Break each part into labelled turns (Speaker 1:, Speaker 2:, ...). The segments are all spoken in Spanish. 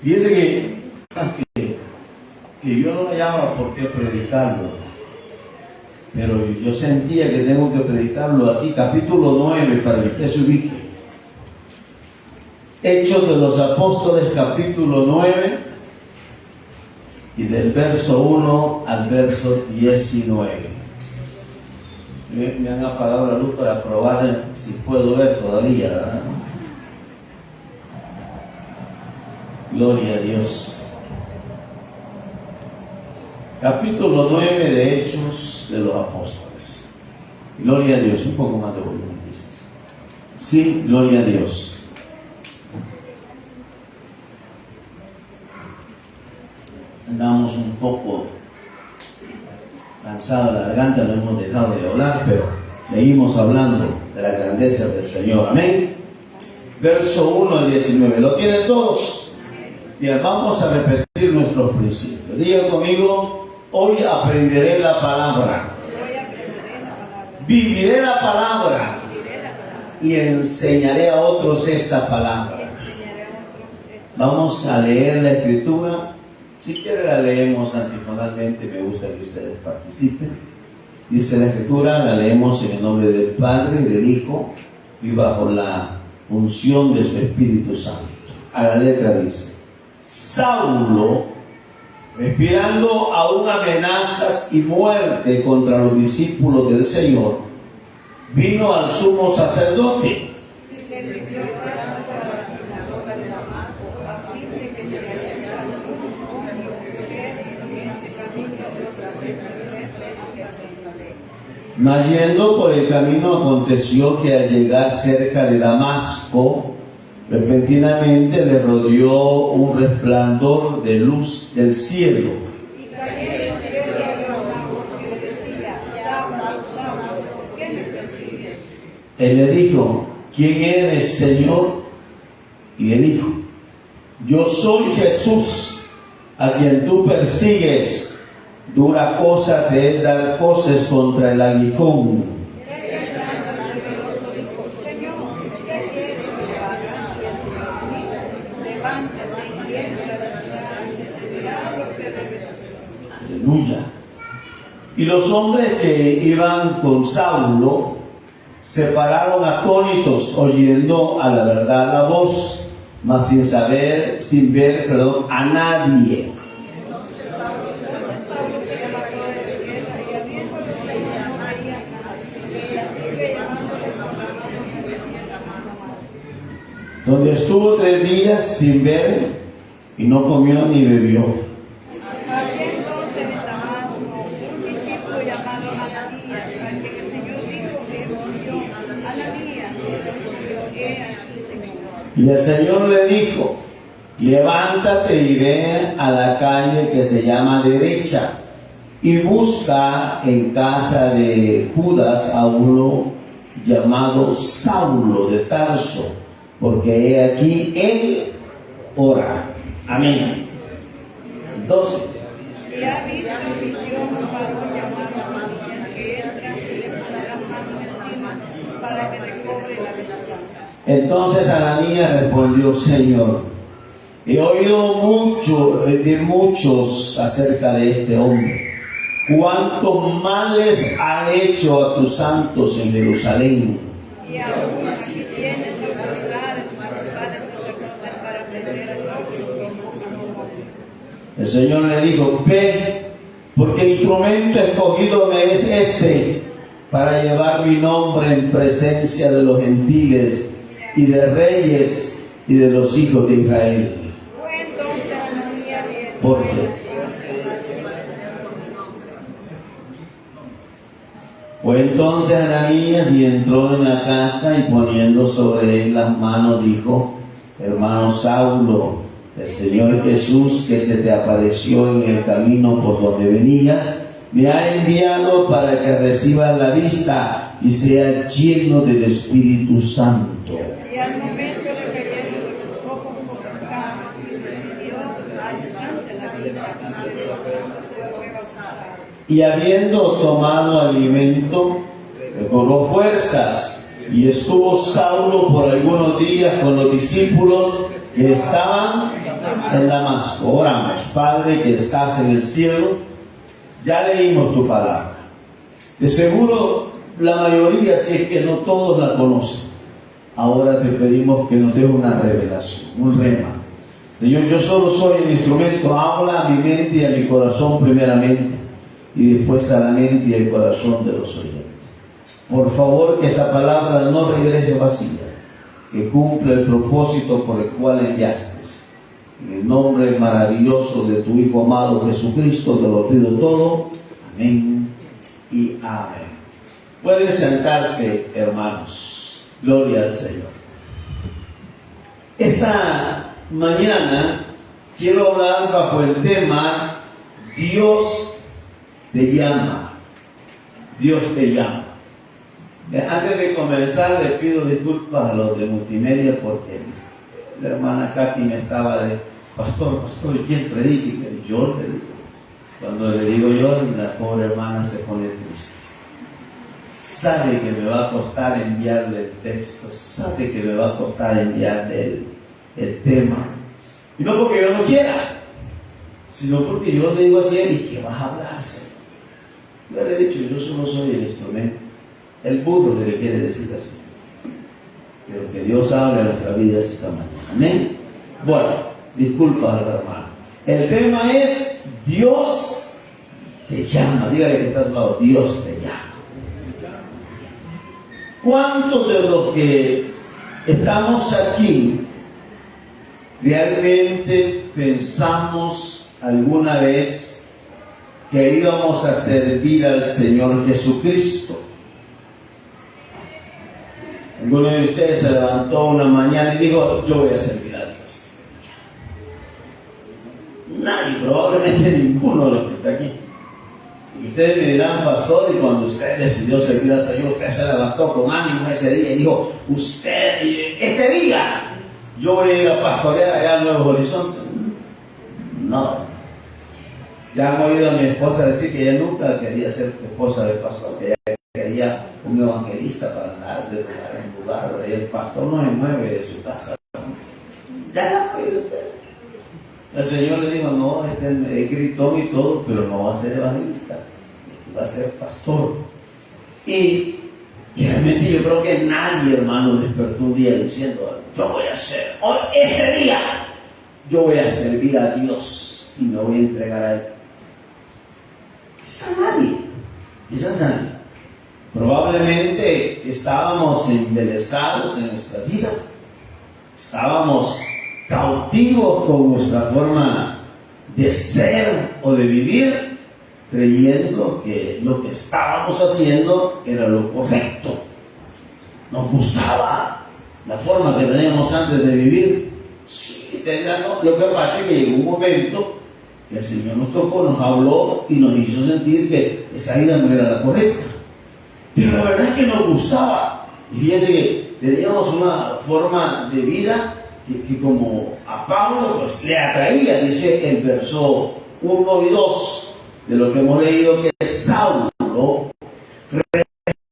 Speaker 1: Fíjese que yo no hallaba por qué predicarlo, pero yo sentía que tengo que predicarlo aquí, capítulo 9, para que usted se ubique. Hechos de los Apóstoles, capítulo 9, y del verso 1 al verso 19. Me han apagado la luz para probar si puedo ver todavía, ¿verdad? Gloria a Dios. Capítulo 9 de Hechos de los Apóstoles. Gloria a Dios. Un poco más de volumen, dices. Sí, gloria a Dios. Andamos un poco cansados de la garganta, no hemos dejado de hablar, pero seguimos hablando de la grandeza del Señor. Amén. Verso 1 al 19. ¿Lo tienen todos? Bien, vamos a repetir nuestros principios. Diga conmigo: hoy aprenderé la palabra, viviré la palabra y enseñaré a otros esta palabra. Vamos a leer la escritura. Si quiere la leemos antifonalmente, me gusta que ustedes participen. Dice la escritura, la leemos en el nombre del Padre y del Hijo y bajo la unción de su Espíritu Santo. A la letra dice: Saulo, respirando aún amenazas y muerte contra los discípulos del Señor, vino al sumo sacerdote. Mas yendo por el camino, aconteció que al llegar cerca de Damasco, repentinamente le rodeó un resplandor de luz del cielo. Él le dijo: ¿quién eres, Señor? Y le dijo: yo soy Jesús, a quien tú persigues. Dura cosa te es dar coces contra el aguijón. Aleluya. Y los hombres que iban con Saulo se pararon atónitos, oyendo a la verdad la voz, mas sin ver a nadie. Donde estuvo 3 días sin ver y no comió ni bebió. Y el Señor le dijo: levántate y ve a la calle que se llama Derecha y busca en casa de Judas a uno llamado Saulo de Tarso, porque he aquí él ora. Amén. 12. Entonces Ananías respondió: Señor, he oído mucho de muchos acerca de este hombre, cuántos males ha hecho a tus santos en Jerusalén. Y aún aquí tienes autoridades principales sacerdotes para prender a todos los que invocan tu nombre. El Señor le dijo: ve, porque instrumento escogido me es este, para llevar mi nombre en presencia de los gentiles y de reyes y de los hijos de Israel. ¿Por qué? Fue entonces Ananías y entró en la casa, y poniendo sobre él las manos dijo: hermano Saulo, el Señor Jesús, que se te apareció en el camino por donde venías, me ha enviado para que recibas la vista y seas lleno del Espíritu Santo. Y al momento le cayeron los ojos como escamas, y recibió al instante la vista, y habiendo tomado alimento, recobró fuerzas, y estuvo Saulo por algunos días con los discípulos, que estaban en Damasco. Oramos. Padre que estás en el cielo, ya leímos tu palabra. De seguro la mayoría, si es que no todos la conocen. Ahora te pedimos que nos dé una revelación, un rema. Señor, yo solo soy el instrumento. Habla a mi mente y a mi corazón primeramente, y después a la mente y al corazón de los oyentes. Por favor, que esta palabra no regrese vacía, que cumpla el propósito por el cual enviaste. En el nombre maravilloso de tu Hijo amado Jesucristo te lo pido todo. Amén y amén. Pueden sentarse, hermanos. Gloria al Señor. Esta mañana quiero hablar bajo el tema Dios te llama. Dios te llama. Antes de comenzar, le pido disculpas a los de multimedia porque la hermana Katy me estaba de pastor, ¿quién predica? Yo le digo. Cuando le digo yo, la pobre hermana se pone triste. Sabe que me va a costar enviarle el texto, sabe que me va a costar enviarle el tema. Y no porque yo no quiera, sino porque yo le digo así: ¿y qué vas a hablar, Señor? Yo le he dicho, yo solo soy el instrumento. El burro le quiere decir así. Pero que Dios hable en nuestras vidas esta mañana. Amén. Bueno, disculpa, hermano. El tema es Dios te llama. Dígale que está a tu lado: Dios te llama. ¿Cuántos de los que estamos aquí realmente pensamos alguna vez que íbamos a servir al Señor Jesucristo? Alguno de ustedes se levantó una mañana y dijo: yo voy a servir a Dios este día. Nadie, probablemente ninguno de los que está aquí. Y ustedes me dirán: pastor, y cuando usted decidió servir al Señor, usted se levantó con ánimo ese día y dijo: usted, este día yo voy a ir a pastorear allá a Nuevo Horizonte. No. Ya han oído a mi esposa decir que ella nunca quería ser esposa de pastor, que ella quería un evangelista para andar de lugar en lugar. El pastor no se mueve de su casa. Ya la oído usted. El Señor le dijo: no, es gritón y todo, pero no va a ser evangelista, va a ser pastor. Y realmente yo creo que nadie, hermano, despertó un día diciendo: yo voy a hacer, hoy, este día, yo voy a servir a Dios y me voy a entregar a Él. Quizás nadie. Probablemente estábamos embelesados en nuestra vida, estábamos cautivos con nuestra forma de ser o de vivir, creyendo que lo que estábamos haciendo era lo correcto. Nos gustaba la forma que teníamos antes de vivir. Sí, te dirán, no. Lo que pasa es que llegó un momento que el Señor nos tocó, nos habló y nos hizo sentir que esa vida no era la correcta. Pero la verdad es que nos gustaba. Y fíjense que teníamos una forma de vida que como a Pablo pues le atraía. Dice el verso 1 y 2 de lo que hemos leído, que Saulo,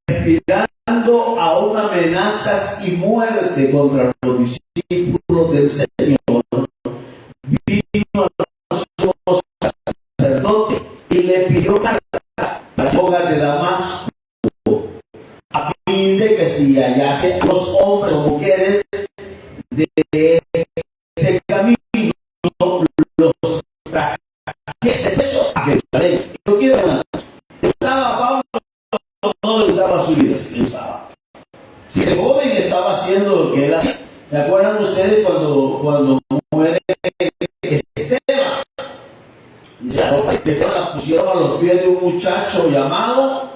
Speaker 1: respirando aún amenazas y muerte contra los discípulos del Señor, vino a los sacerdote y le pidió cartas a la sinagoga de Damasco, a fin de que si hallase a los hombres o mujeres de este camino, los trajese presos a Jerusalén. Yo quiero hermanos, estaba Pablo, no le gustaba su vida, le gustaba. Si el joven estaba haciendo lo que él hacía. ¿Se acuerdan ustedes cuando muere Esteban? La ropa de Esteban la pusieron a los pies de un muchacho llamado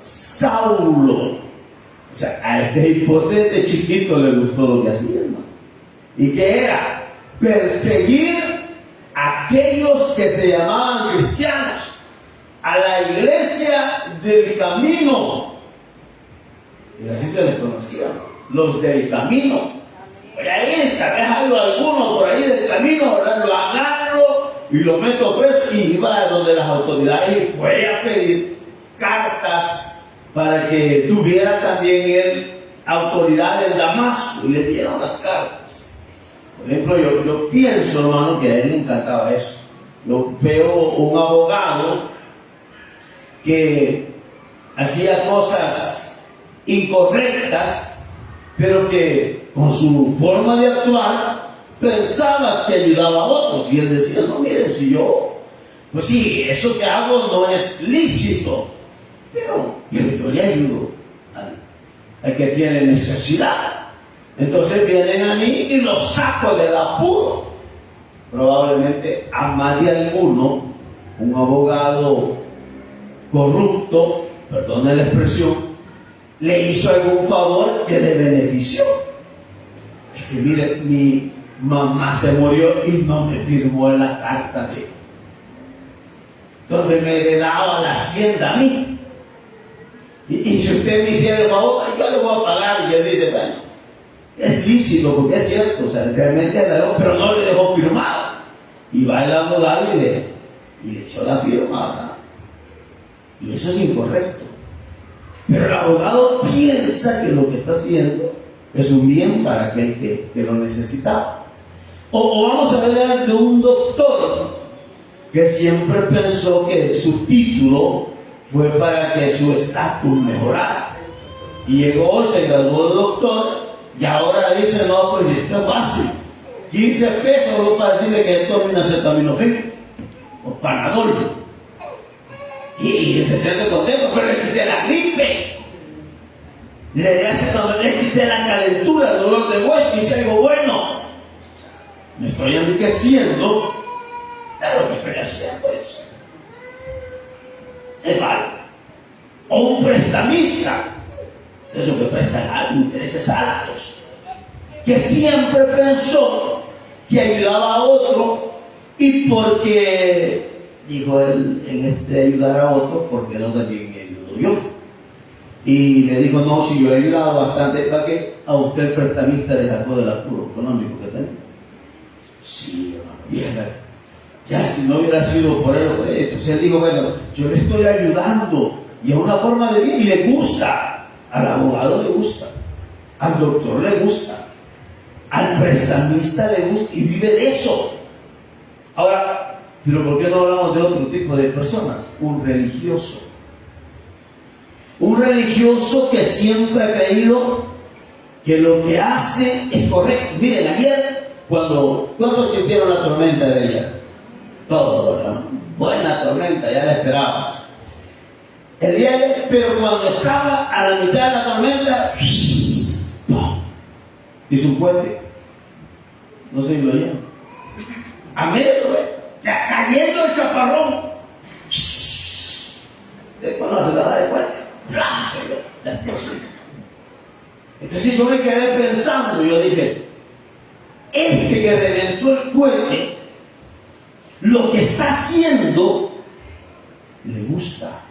Speaker 1: Saulo. O sea, a este hipotete chiquito le gustó lo que hacía, hermano. ¿Y qué era? Perseguir a aquellos que se llamaban cristianos, a la iglesia del camino. Y así se les conocía, los del camino. Por ahí, tal vez hay alguno por ahí del camino, ¿verdad? Lo agarro y lo meto preso, y iba a donde las autoridades y fue a pedir cartas para que tuviera también él autoridad en Damasco, y le dieron las cartas. Por ejemplo, yo pienso, hermano, que a él le encantaba eso. Yo veo un abogado que hacía cosas incorrectas, pero que con su forma de actuar pensaba que ayudaba a otros. Y él decía, no, miren, si yo, pues sí, eso que hago no es lícito, pero yo le ayudo al que tiene necesidad. Entonces vienen a mí y los saco del apuro. Probablemente a más de alguno, un abogado corrupto, perdone la expresión, le hizo algún favor que le benefició. Es que mire, mi mamá se murió y no me firmó en la carta de donde me heredaba la hacienda a mí. Y si usted me hiciera el favor, yo le voy a pagar. Y él dice, bueno, es lícito porque es cierto, o sea, realmente le dejó, pero no le dejó firmado. Y va el abogado y le echó la firma, ¿verdad? Y eso es incorrecto. Pero el abogado piensa que lo que está haciendo es un bien para aquel que lo necesitaba. O vamos a hablar de un doctor que siempre pensó que su título fue para que su estatus mejorara. Y llegó, se graduó de doctor, y ahora dice, no, pues esto es fácil. 15 pesos solo para decirle que tome una acetaminofén o Panadol. Y se siente contento, pero le quité la gripe. Le quité la calentura, el dolor de hueso, y hice algo bueno. Me estoy enriqueciendo, pero lo que estoy haciendo es malo. O un prestamista, eso que presta intereses altos, que siempre pensó que ayudaba a otro, y porque dijo él, en este ayudar a otro, porque no también me ayudo yo. Y le dijo, no, si yo he ayudado bastante, ¿para qué a usted el prestamista le sacó del apuro económico que tenía? Sí, hermano, ya si no hubiera sido por él, entonces él dijo, bueno, yo le estoy ayudando, y es una forma de vida, y le gusta, al abogado le gusta, al doctor le gusta, al prestamista le gusta, y vive de eso. Ahora, pero ¿por qué no hablamos de otro tipo de personas? Un religioso. Un religioso que siempre ha creído que lo que hace es correcto. Miren, ayer, ¿cuándo sintieron la tormenta de ayer? Todo, ¿verdad? Buena tormenta, ya la esperábamos. El día de ayer, pero cuando estaba a la mitad de la tormenta, ¡pum!, hizo un puente. No sé si lo oyeron. A medio ya cayendo el chaparrón. ¿Usted conoce la de puente? Entonces yo me quedé pensando, yo dije, este que reventó el puente, lo que está haciendo le gusta,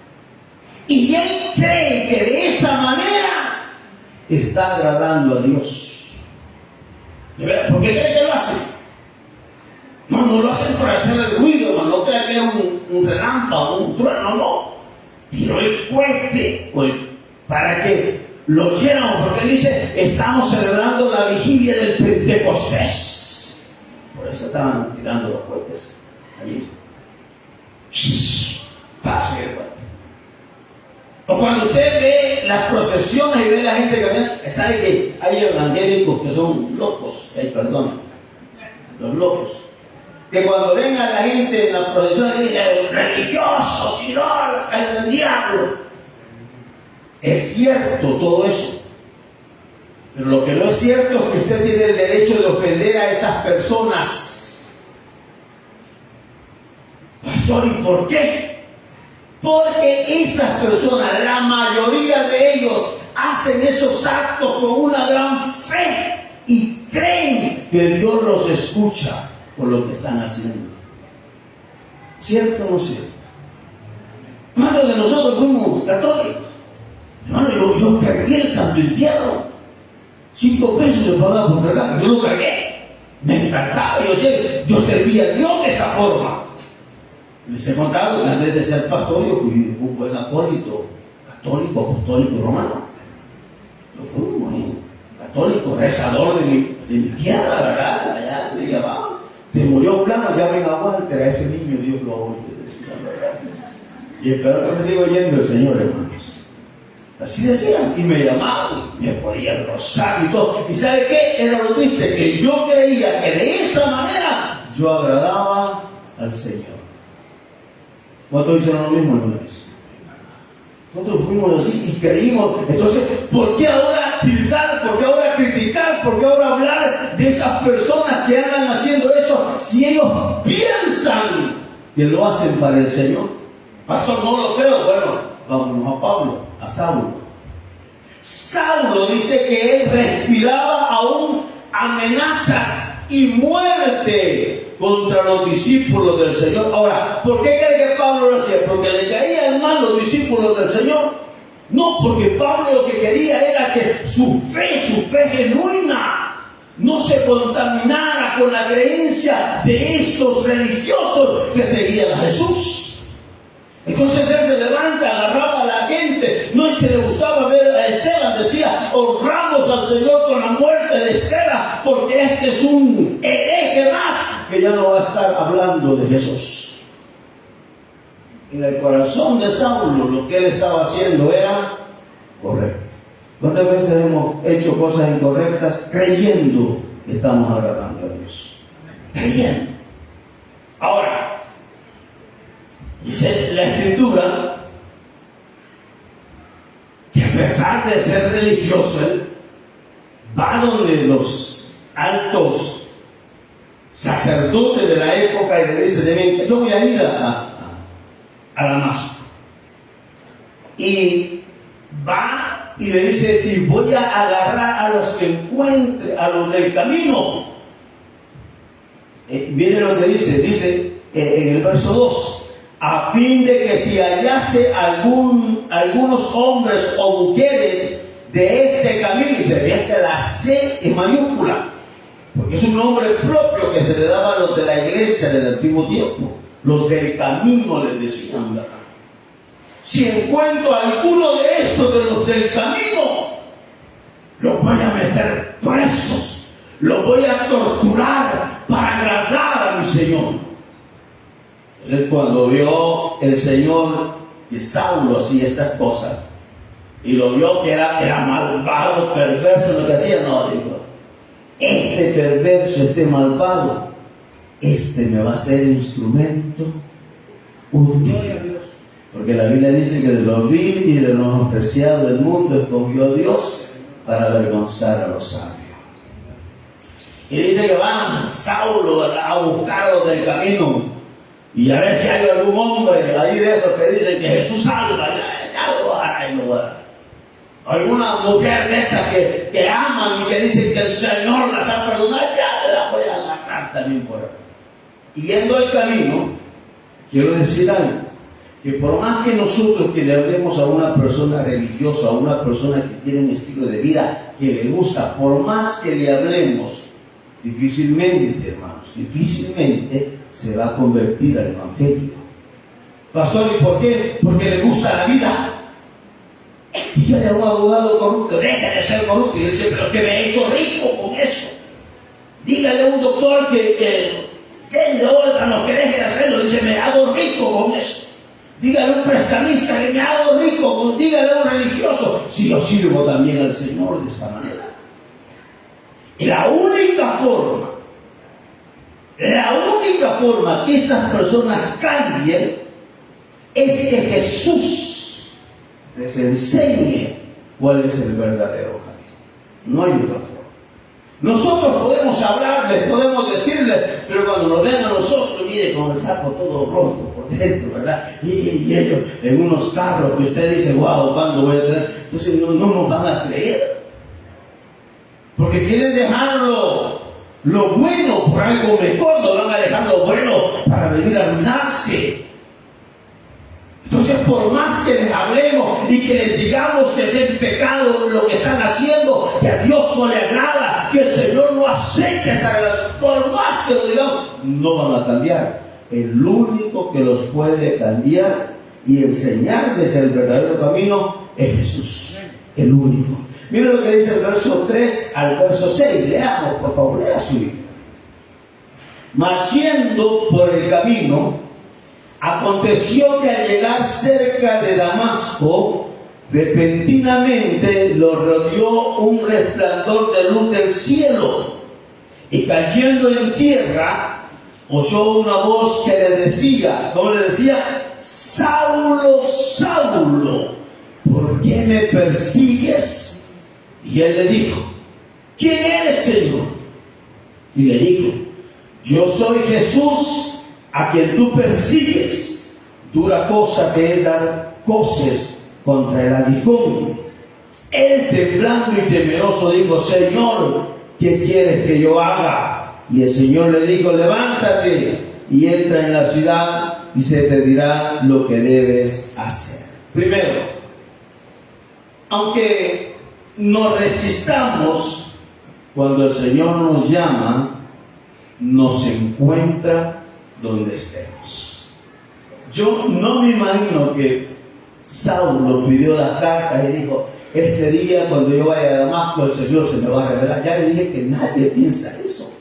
Speaker 1: y él cree que de esa manera está agradando a Dios. ¿Por qué cree que lo hace? No lo hacen por hacer el ruido, no cree que es un relámpago, un trueno, no. Tiró el cohete para que lo oyéramos, porque él dice, estamos celebrando la vigilia del Pentecostés. Por eso estaban tirando los cohetes allí. Pase el cohete. O cuando usted ve las procesiones y ve la gente caminando, sabe que hay evangélicos que son locos, perdón, los locos, que cuando ven a la gente en la procesión dicen, religiosos, idólatras, el diablo. Es cierto todo eso, pero lo que no es cierto es que usted tiene el derecho de ofender a esas personas. Pastor, ¿y por qué? Porque esas personas, la mayoría de ellos, hacen esos actos con una gran fe y creen que Dios los escucha por lo que están haciendo. ¿Cierto o no cierto? ¿Cuántos de nosotros fuimos católicos? Hermano, yo cargué el Santo Entierro. 5 pesos se pagaba por cargar. Yo lo cargué. Me encantaba. Yo servía a Dios de esa forma. Les he contado que antes de ser pastor yo fui un buen acólito, católico, apostólico y romano. Yo fui un católico, rezador de mi tierra, ¿verdad? me llamaban. Se murió plano, llamen a Walter, a ese niño Dios lo oye, decían, ¿verdad? Y espero que me siga oyendo el Señor, hermanos. Así decían, y me llamaban, me podían rozar y todo. ¿Y sabe qué? Era lo triste, que yo creía que de esa manera yo agradaba al Señor. ¿Cuántos hicieron lo mismo en eso? Nosotros fuimos así y creímos. Entonces, ¿por qué ahora tildar? ¿Por qué ahora criticar? ¿Por qué ahora hablar de esas personas que andan haciendo eso si ellos piensan que lo hacen para el Señor? Pastor, no lo creo. Bueno, vámonos a Pablo, a Saulo. Saulo dice que él respiraba aún amenazas y muerte contra los discípulos del Señor. Ahora, ¿por qué cree que Pablo lo hacía? ¿Porque le caían mal los discípulos del Señor? No, porque Pablo lo que quería era que su fe genuina, no se contaminara con la creencia de estos religiosos que seguían a Jesús. Entonces él se levanta, agarraba a la gente. No es que le gustaba ver a Esteban, decía: honramos al Señor con la muerte de Esteban, porque este es un hereje más que ya no va a estar hablando de Jesús. En el corazón de Saulo, lo que él estaba haciendo era correcto. ¿Cuántas veces hemos hecho cosas incorrectas creyendo que estamos agradando a Dios? Creyendo. Ahora, dice la Escritura que a pesar de ser religioso, él va donde los altos sacerdotes de la época y le dice: yo voy a ir a Damasco. Y va y le dice: y voy a agarrar a los que encuentre, a los del camino. Miren lo que dice en el verso 2: a fin de que si hallase algunos hombres o mujeres de este camino, y se ve que la C en mayúscula, porque es un nombre propio que se le daba a los de la iglesia del antiguo tiempo, los del camino les decían, ¿verdad? Si encuentro a alguno de estos, de los del camino, los voy a meter presos, los voy a torturar para agradar a mi Señor. Entonces, cuando vio el Señor que Saulo hacía estas cosas y lo vio que era malvado, perverso lo que hacía, no, dijo: este perverso, este malvado, este me va a ser instrumento útil. Porque la Biblia dice que de lo vil y de lo menospreciado del mundo escogió Dios para avergonzar a los sabios. Y dice que van Saulo a buscarlos del camino y a ver si hay algún hombre ahí de esos que dicen que Jesús salva, ya lo hará y lo hará. Alguna mujer de esas que aman y que dicen que el Señor las ha perdonado, ya la voy a agarrar también por ahí. Y yendo al camino, quiero decir algo: que por más que nosotros que le hablemos a una persona religiosa, a una persona que tiene un estilo de vida que le gusta, por más que le hablemos, difícilmente, hermanos, difícilmente se va a convertir al Evangelio. Pastor, ¿y por qué? Porque le gusta la vida. Dígale a un abogado corrupto: deja de ser corrupto. Y él dice: pero que me he hecho rico con eso. Dígale a un doctor que de órganos que deje de hacerlo. Dice: me hago rico con eso. Dígale a un prestamista que me hago rico. Dígale a un religioso: si yo sirvo también al Señor de esta manera. Y la única forma que estas personas cambien es que Jesús les enseñe cuál es el verdadero camino. No hay otra forma. Nosotros podemos hablarles, podemos decirles, pero cuando nos vean a nosotros, mire, con el saco todo roto por dentro, ¿verdad? Y ellos en unos carros que usted dice: wow, ¿cuándo voy a tener? Entonces no nos van a creer. Porque quieren dejarlo lo bueno por algo mejor, no van a dejar lo bueno para venir a arruinarse. Entonces, por más que les hablemos y que les digamos que es el pecado lo que están haciendo, que a Dios no le agrada, que el Señor no acepta esa relación, por más que lo digamos, no van a cambiar. El único que los puede cambiar y enseñarles el verdadero camino es Jesús, el único. Mira lo que dice el verso 3 al verso 6. Leamos, por favor, lea su Biblia. Mas yendo por el camino, aconteció que al llegar cerca de Damasco, repentinamente lo rodeó un resplandor de luz del cielo, y cayendo en tierra, oyó una voz que le decía, ¿cómo le decía? Saulo, Saulo, ¿por qué me persigues? Y él le dijo, ¿quién eres, Señor? Y le dijo, yo soy Jesús, a quien tú persigues. Dura cosa te es dar coces contra el aguijón. Él, temblando y temeroso, dijo, Señor, ¿qué quieres que yo haga? Y el Señor le dijo, levántate y entra en la ciudad y se te dirá lo que debes hacer. Primero, aunque nos resistamos, cuando el Señor nos llama, nos encuentra donde estemos. Yo no me imagino que Saulo pidió las cartas y dijo, este día cuando yo vaya a Damasco el Señor se me va a revelar. Ya le dije que nadie piensa eso.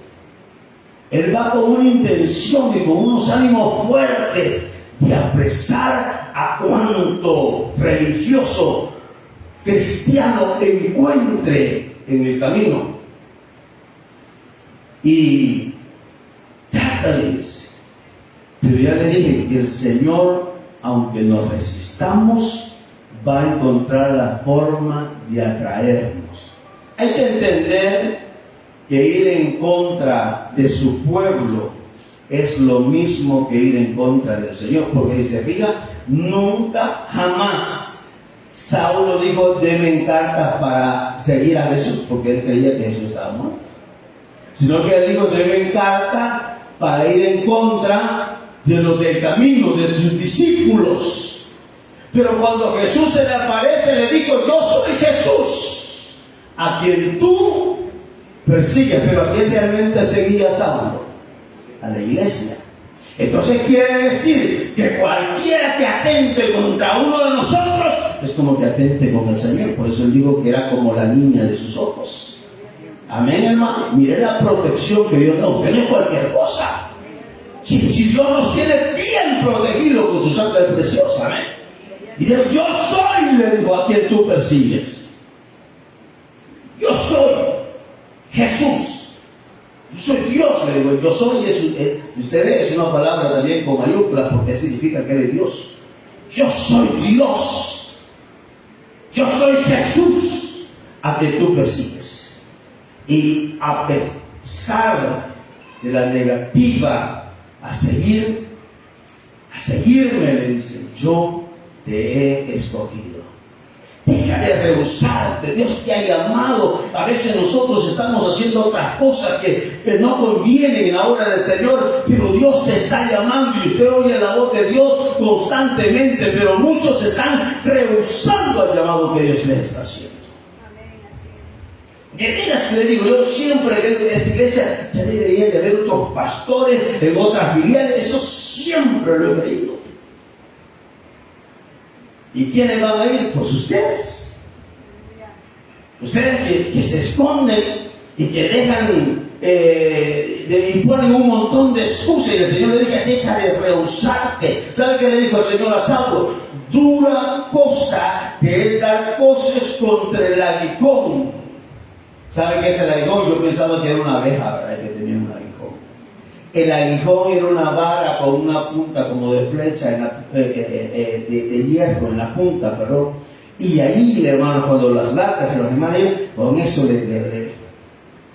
Speaker 1: Él va con una intención y con unos ánimos fuertes de apresar a cuanto religioso cristiano encuentre en el camino. Y trata de irse. Pero ya le dije que el Señor, aunque nos resistamos, va a encontrar la forma de atraernos. Hay que entender que ir en contra de su pueblo es lo mismo que ir en contra del Señor, porque dice, fija, nunca, jamás Saulo dijo, denme cartas para seguir a Jesús, porque él creía que Jesús estaba muerto, sino que él dijo, denme cartas para ir en contra de los del camino, de sus discípulos. Pero cuando Jesús se le aparece, le dijo, yo soy Jesús, a quien tú persigues. Pero ¿a quién realmente seguía Saulo? A la iglesia. Entonces quiere decir que cualquiera que atente contra uno de nosotros es como que atente con el Señor. Por eso él dijo que era como la niña de sus ojos. Amén, hermano. Mire la protección que Dios nos da. Usted no es cualquier cosa. Si Dios nos tiene bien protegidos con su sangre preciosa, amén. Y dijo, yo soy, le dijo, a quien tú persigues. Yo soy Jesús. Yo soy Dios, le digo. Yo soy. Usted ve, es una palabra también con mayúsculas porque significa que eres Dios. Yo soy Dios. Yo soy Jesús, a quien tú persigues. Y a pesar de la negativa a seguirme, le dice, yo te he escogido. Deja de rehusarte. Dios te ha llamado. A veces nosotros estamos haciendo otras cosas que no convienen en la obra del Señor, pero Dios te está llamando y usted oye la voz de Dios constantemente, pero muchos están rehusando al llamado que Dios les está haciendo. De veras le digo, yo siempre creo que en esta iglesia ya debería de haber otros pastores en otras filiales. Eso siempre lo he creído. ¿Y quiénes van a ir? Pues ustedes. Ustedes que se esconden y que dejan, imponen un montón de excusas. Y el Señor le dice, deja de rehusarte. ¿Sabe qué le dijo el Señor a Saulo? Dura cosa que es dar coces contra el aguijón. ¿Sabe qué es el aguijón? Yo pensaba que era una abeja, ¿verdad? Que tenía un aguijón. El aguijón era una vara con una punta como de flecha, de hierro en la punta, perdón. Y ahí, hermanos, cuando las vacas y los animales, con eso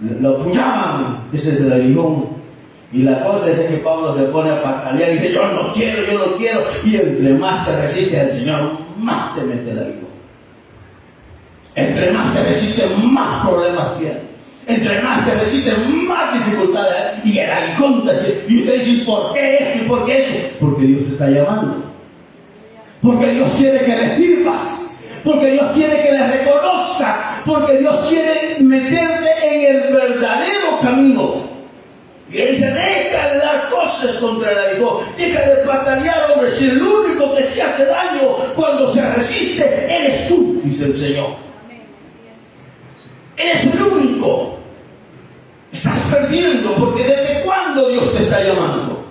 Speaker 1: lo apuñaban. Ese es el aguijón. Y la cosa es que Pablo se pone a patalear y dice, yo no quiero. Y entre más te resistes al Señor, más te mete el aguijón. Entre más te resistes, más problemas tienes. Entre más te resistes, más dificultades hay. Y el aguijón y usted dice, ¿por qué esto y por qué eso? Porque Dios te está llamando. Porque Dios quiere que le sirvas. Porque Dios quiere que le reconozcas. Porque Dios quiere meterte en el verdadero camino. Y le dice, deja de dar cosas contra el aguijón. Deja de patalear, hombre. Si el único que se hace daño cuando se resiste eres tú, dice el Señor. Eres el único. Estás perdiendo, porque ¿desde cuándo Dios te está llamando?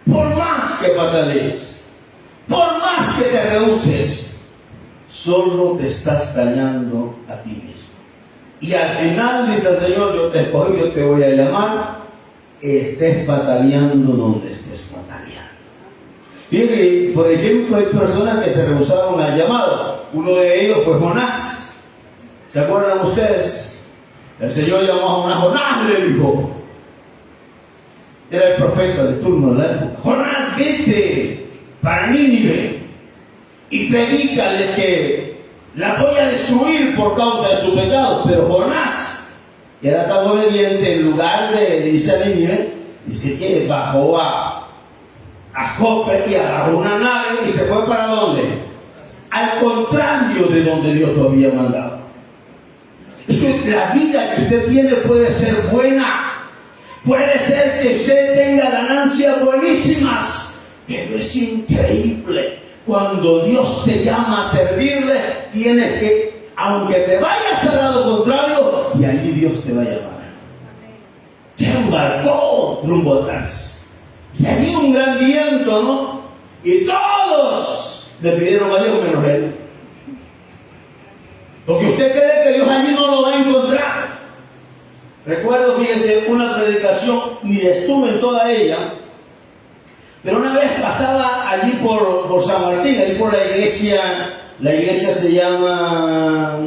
Speaker 1: Por más que patalees, por más que te rehuses, solo te estás dañando a ti mismo. Y al final dice el Señor: yo te escogí, yo te voy a llamar, estés pataleando donde estés pataleando. Fíjense, por ejemplo, hay personas que se rehusaron al llamado. Uno de ellos fue Jonás. ¿Se acuerdan ustedes? El Señor llamó a Jonás. Jonás le dijo, era el profeta de turno de la época: Jonás, vete para Nínive y predícales que la voy a destruir por causa de su pecado. Pero Jonás, que era tan obediente, en lugar de irse a Nínive, dice que bajó a Jope y agarró una nave y se fue ¿para dónde? Al contrario de donde Dios lo había mandado. Es que la vida que usted tiene puede ser buena, puede ser que usted tenga ganancias buenísimas, pero es increíble. Cuando Dios te llama a servirle, tienes que, aunque te vayas al lado contrario, y ahí Dios te va a llamar. Te embarcó rumbo atrás. Y allí un gran viento, ¿no? Y todos le pidieron a Dios menos él. Porque usted cree que Dios allí no lo va a encontrar. Recuerdo, fíjese, una predicación, ni estuve en toda ella, pero una vez pasaba allí por San Martín, allí por la iglesia se llama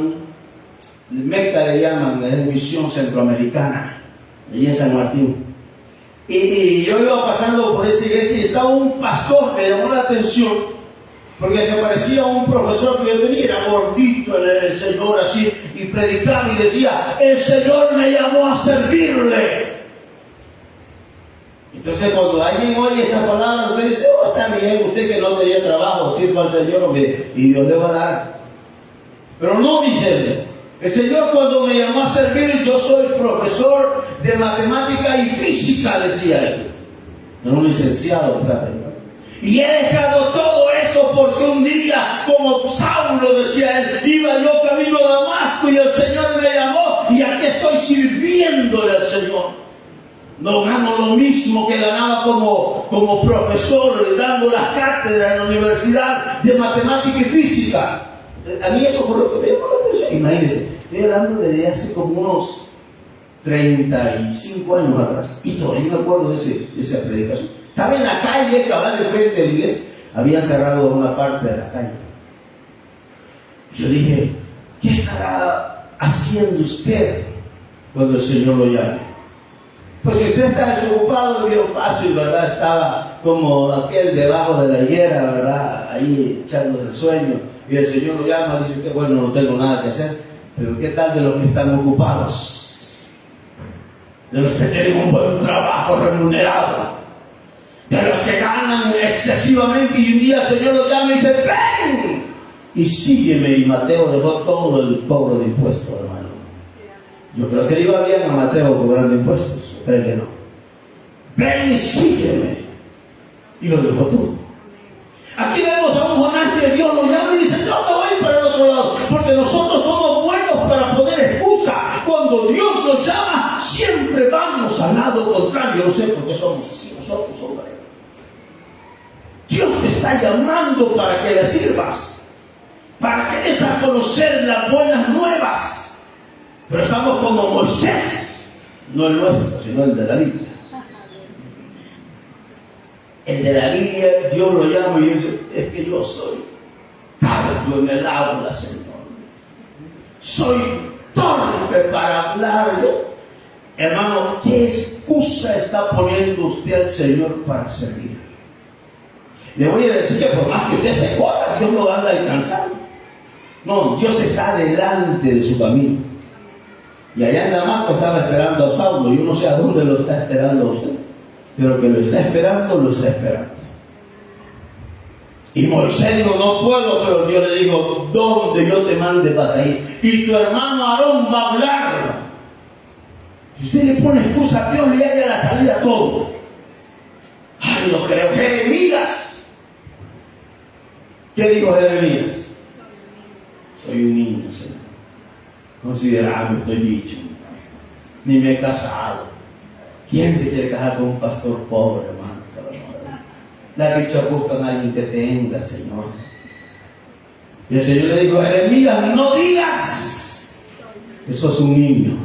Speaker 1: Mecca, le llaman, es Misión Centroamericana, allí en San Martín. Y yo iba pasando por esa iglesia y estaba un pastor, me llamó la atención, porque se parecía a un profesor que yo tenía, era gordito el Señor así, y predicaba y decía: el Señor me llamó a servirle. Entonces cuando alguien oye esa palabra, usted dice: oh, está bien, usted que no tenía trabajo, sirva al Señor y Dios le va a dar. Pero no, dice él. El Señor, cuando me llamó a servir, yo soy profesor de matemática y física, decía él. Era un licenciado, ¿verdad? Y he dejado todo eso porque un día, como Saulo, decía él, iba yo camino a Damasco y el Señor me llamó y aquí estoy sirviéndole al Señor. No gano lo mismo que ganaba como profesor, dando las cátedras en la universidad de matemática y física. A mí eso fue lo que me llamó la atención. Imagínense, estoy hablando de hace como unos 35 años atrás, y todavía me acuerdo de esa predicación. Estaba en la calle, cabal enfrente de la iglesia, habían cerrado una parte de la calle. Yo dije: ¿qué estará haciendo usted cuando el Señor lo llame? Pues si usted está desocupado, bien fácil, ¿verdad? Estaba como aquel debajo de la higuera, ¿verdad? Ahí echando el sueño. Y el Señor lo llama, dice usted: bueno, no tengo nada que hacer. Pero ¿qué tal de los que están ocupados? De los que tienen un buen trabajo remunerado. De los que ganan excesivamente y un día el Señor lo llama y dice: ven y sígueme. Y Mateo dejó todo el cobro de impuestos, hermano. Yo creo que le iba bien a Mateo cobrando impuestos. Creo que no. Ven y sígueme. Y lo dejó todo. Aquí vemos a un Jonás que Dios lo llama y dice: yo me voy para el otro lado, porque nosotros somos buenos para poner excusa. Cuando Dios nos llama, siempre vamos al lado contrario. No sé por qué somos así nosotros, hombre. Dios te está llamando para que le sirvas, para que des a conocer las buenas nuevas. Pero estamos como Moisés, no el nuestro, sino el de la Biblia. El de la Biblia, Dios lo llama y dice: es que yo soy tardo en el habla, Señor. Soy torpe para hablarlo. Hermano, ¿qué excusa está poniendo usted al Señor para servir? Le voy a decir que por más que usted se corra, Dios lo anda alcanzando. No, Dios está delante de su camino. Y allá en Damasco estaba esperando a Saulo. Yo no sé a dónde lo está esperando a usted, pero que lo está esperando, lo está esperando. Y Moisés dijo: no puedo, pero Dios le dijo: donde yo te mande vas a ir. Y tu hermano Aarón va a hablar. Si usted le pone excusa a Dios, le haya la salida a todo. Ay, no creo. Jeremías. ¿Qué dijo Jeremías? Soy un niño, Señor. Considerable, estoy dicho. ni me he casado. ¿Quién se quiere casar con un pastor pobre, hermano? La bicha buscan a alguien que tenga, Señor. Y el Señor le dijo: Jeremías, no digas que sos un niño,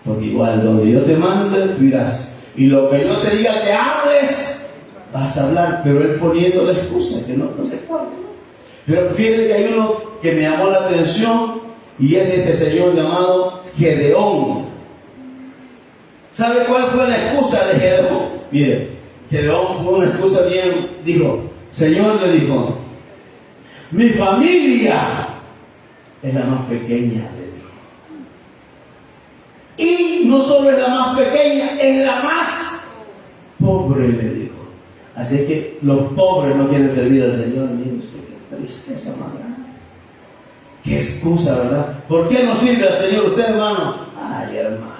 Speaker 1: porque igual donde yo te mande, tú irás. Y lo que yo te diga que hables, vas a hablar. Pero él poniendo la excusa, que no se puede. Pero fíjate que hay uno que me llamó la atención, y es este señor llamado Gedeón. ¿Sabe cuál fue la excusa de Gedeón? Mire, Gedeón fue una excusa bien, dijo, Señor, le dijo, mi familia es la más pequeña, le dijo. Y no solo es la más pequeña, es la más pobre, le dijo. Así que los pobres no quieren servir al Señor. Mire usted, qué tristeza más grande. Qué excusa, ¿verdad? ¿Por qué no sirve al Señor usted, hermano? Ay, hermano.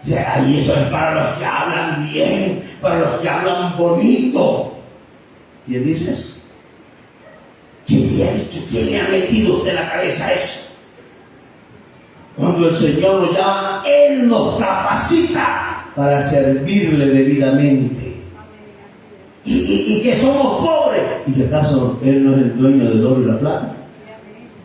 Speaker 1: Y eso es para los que hablan bien, para los que hablan bonito. ¿Quién dice eso? ¿Quién le ha dicho? ¿Quién le ha metido usted en la cabeza eso? Cuando el Señor nos llama, Él nos capacita para servirle debidamente. Y que somos pobres. ¿Y que acaso Él no es el dueño del oro y la plata?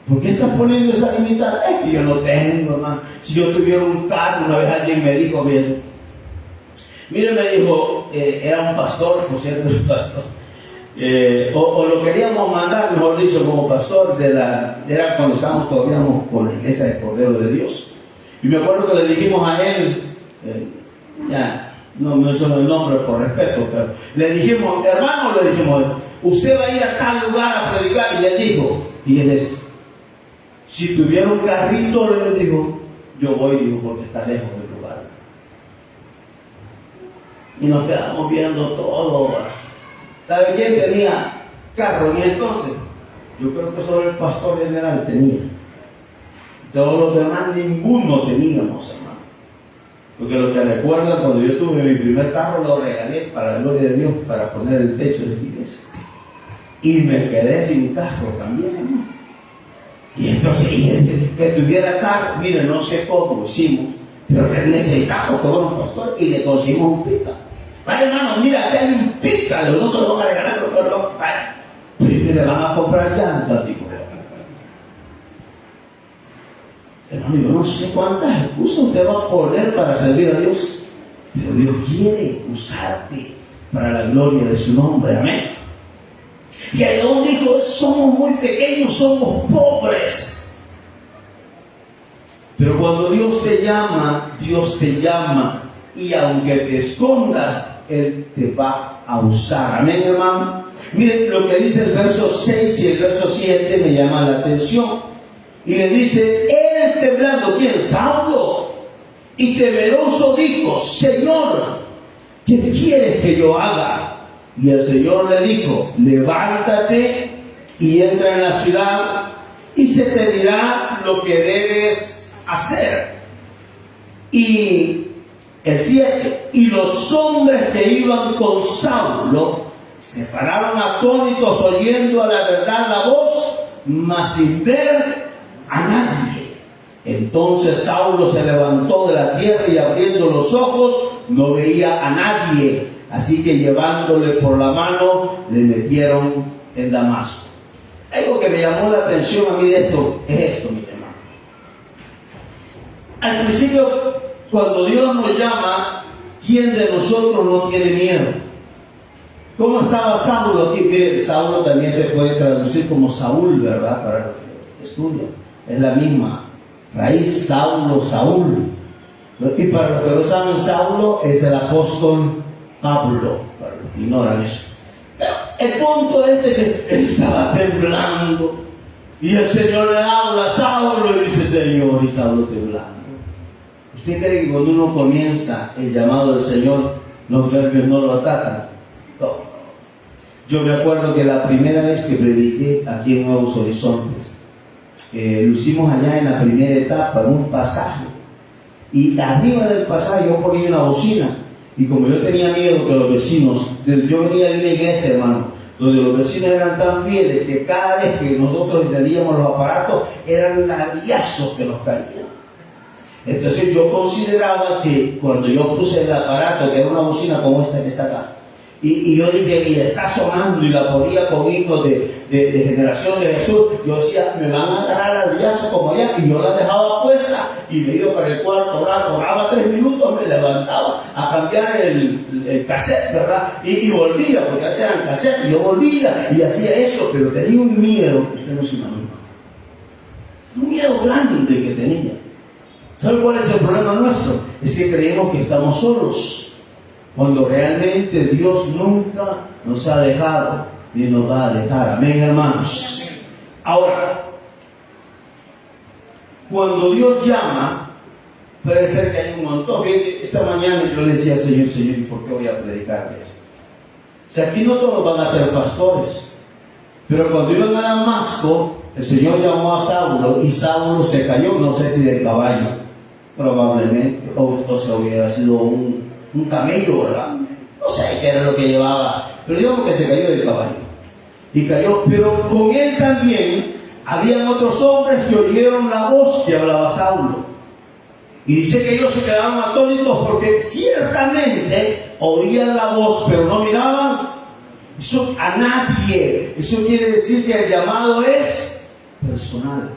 Speaker 1: ¿Por qué estás poniendo esa limitación? Es que yo no tengo, hermano. Si yo tuviera un carro, una vez alguien me dijo, mire, me dijo, era un pastor, por cierto, un pastor. O lo queríamos mandar, mejor dicho, como pastor era cuando estábamos todavía con la iglesia de Cordero de Dios. Y me acuerdo que le dijimos a él, ya no menciono el nombre por respeto, pero le dijimos, hermano, le dijimos, usted va a ir a tal lugar a predicar. Y él dijo, y es esto, si tuviera un carrito, le dijo, yo voy, dijo, porque está lejos del lugar. Y nos quedamos viendo todo. ¿Sabe quién tenía carro en entonces? Yo creo que solo el pastor general tenía. Todos los demás ninguno teníamos, hermano. Porque lo que recuerdan, cuando yo tuve mi primer carro, lo regalé para la gloria de Dios, para poner el techo de esta iglesia. Y me quedé sin carro también, hermano. Y entonces, que tuviera carro, mire, no sé cómo hicimos, pero que necesitamos que fuera un pastor y le conseguimos un pica. Vale, hermano, mira, aquí hay un pica, no se lo van a regalar, pero le van a comprar llantas, dijo. Hermano, yo no sé cuántas excusas usted va a poner para servir a Dios, pero Dios quiere usarte para la gloria de su nombre, amén. Gedeón dijo, somos muy pequeños, somos pobres. Pero cuando Dios te llama, y aunque te escondas, Él te va a usar. Amén, hermano. Miren lo que dice el verso 6 y el verso 7 me llama la atención. Y le dice, él temblando, ¿quién? Saulo. Y temeroso dijo, Señor, ¿qué quieres que yo haga? Y el Señor le dijo, levántate y entra en la ciudad y se te dirá lo que debes hacer. Y el 7, y los hombres que iban con Saulo se pararon atónitos oyendo a la verdad la voz, mas sin ver a nadie. Entonces Saulo se levantó de la tierra y abriendo los ojos no veía a nadie. Así que llevándole por la mano le metieron en Damasco. Algo que me llamó la atención a mí de esto es esto, mi hermano. Al principio, cuando Dios nos llama, ¿quién de nosotros no tiene miedo? ¿Cómo estaba Saulo aquí? Mire, Saulo también se puede traducir como Saúl, ¿verdad? Para los que estudian. Es la misma raíz, Saulo, Saúl. Y para los que no saben, Saulo es el apóstol Pablo, para los que ignoran eso. Pero el punto es de que él estaba temblando. Y el Señor le habla a Saulo y dice, Señor, y Saulo temblando. ¿Usted cree que cuando uno comienza el llamado del Señor, los nervios no lo atacan? No. Yo me acuerdo que la primera vez que prediqué aquí en Nuevos Horizontes, lo hicimos allá en la primera etapa, en un pasaje. Y arriba del pasaje yo ponía una bocina. Y como yo tenía miedo que los vecinos, yo venía de una iglesia, hermano, donde los vecinos eran tan fieles que cada vez que nosotros encendíamos los aparatos, eran labiazos que nos caían. Entonces yo consideraba que cuando yo puse el aparato, que era una bocina como esta que está acá, y yo dije, y está sonando, y la ponía con himnos de Generación de Jesús, yo decía, me van a agarrar al riazo como allá, y yo la dejaba puesta, y me iba para el cuarto, oraba 3 minutos, me levantaba a cambiar el cassette, ¿verdad? Y volvía, porque antes eran cassette, y yo volvía, y hacía eso, pero tenía un miedo, usted no se imagina, un miedo grande que tenía. ¿Sabe cuál es el problema nuestro? Es que creemos que estamos solos, cuando realmente Dios nunca nos ha dejado ni nos va a dejar. Amén, hermanos. Ahora, cuando Dios llama, puede ser que hay un montón. Fíjate, esta mañana yo le decía al Señor, ¿y por qué voy a predicar de esto? O sea, aquí no todos van a ser pastores, pero cuando iban a Damasco, el Señor llamó a Saulo y Saulo se cayó, no sé si del caballo, probablemente, o se hubiera sido un camello, ¿verdad? No sé qué era lo que llevaba, pero digamos que se cayó del caballo. Y cayó, pero con él también habían otros hombres que oyeron la voz que hablaba Saulo. Y dice que ellos se quedaban atónitos porque ciertamente oían la voz, pero no miraban eso a nadie. Eso quiere decir que el llamado es personal.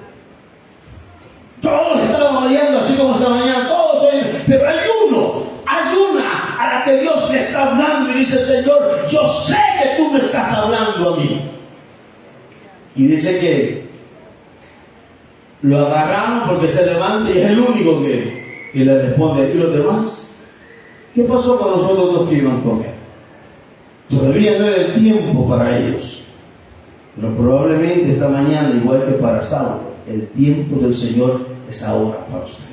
Speaker 1: Todos estaban oyendo, así como esta mañana, todos oyen, pero hay una a la que Dios le está hablando y dice, Señor, yo sé que tú me estás hablando a mí. Y dice que lo agarraron porque se levanta y es el único que le responde. ¿Y los demás? ¿Qué pasó con los otros dos que iban con él? Todavía no era el tiempo para ellos, pero probablemente esta mañana, igual que para Saulo, el tiempo del Señor es ahora para usted.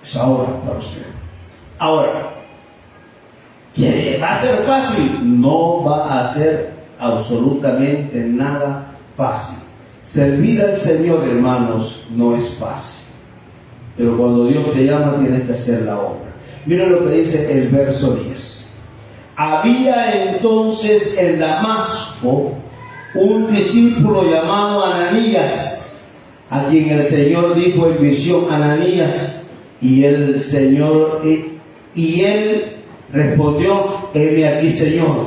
Speaker 1: Es ahora para usted. Ahora, ¿que va a ser fácil? No va a ser absolutamente nada fácil. Servir al Señor, hermanos, no es fácil. Pero cuando Dios te llama, tienes que hacer la obra. Mira lo que dice el verso 10. Había entonces en Damasco un discípulo llamado Ananías, a quien el Señor dijo en visión, Ananías, y el Señor, y él respondió, heme aquí, Señor.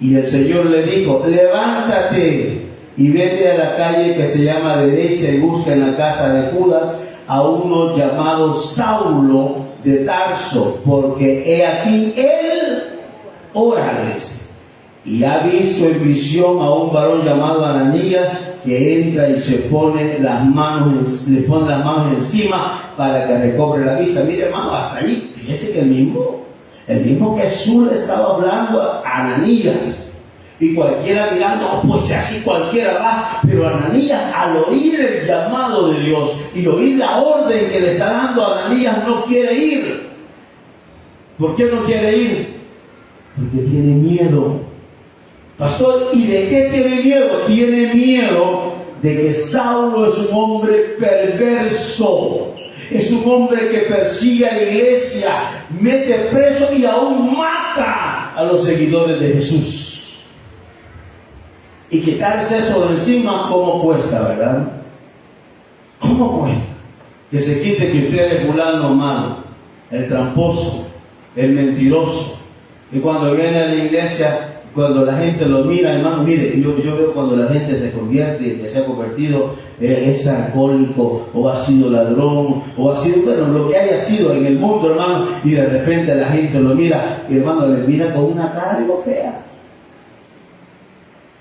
Speaker 1: Y el Señor le dijo, levántate y vete a la calle que se llama derecha y busca en la casa de Judas a uno llamado Saulo de Tarso, porque he aquí él ora, le dice, y ha visto en visión a un varón llamado Ananías que entra y se pone las manos, le pone las manos encima para que recobre la vista. Mire, hermano, hasta ahí, fíjese que el mismo Jesús le estaba hablando a Ananías. Y cualquiera dirá, no, pues así cualquiera va. Pero Ananías, al oír el llamado de Dios y oír la orden que le está dando a Ananías, no quiere ir. ¿Por qué no quiere ir? Porque tiene miedo. Pastor, ¿y de qué tiene miedo? Tiene miedo de que Saulo es un hombre perverso. Es un hombre que persigue a la iglesia, mete preso y aún mata a los seguidores de Jesús. Y quitarse eso de encima, ¿cómo cuesta, verdad? ¿Cómo cuesta? Que se quite que usted es fulano malo, el tramposo, el mentiroso. Y cuando viene a la iglesia, cuando la gente lo mira, hermano, mire, yo veo cuando la gente se convierte, que se ha convertido, es alcohólico, o ha sido ladrón, o ha sido, bueno, lo que haya sido en el mundo, hermano, y de repente la gente lo mira, y hermano, le mira con una cara algo fea.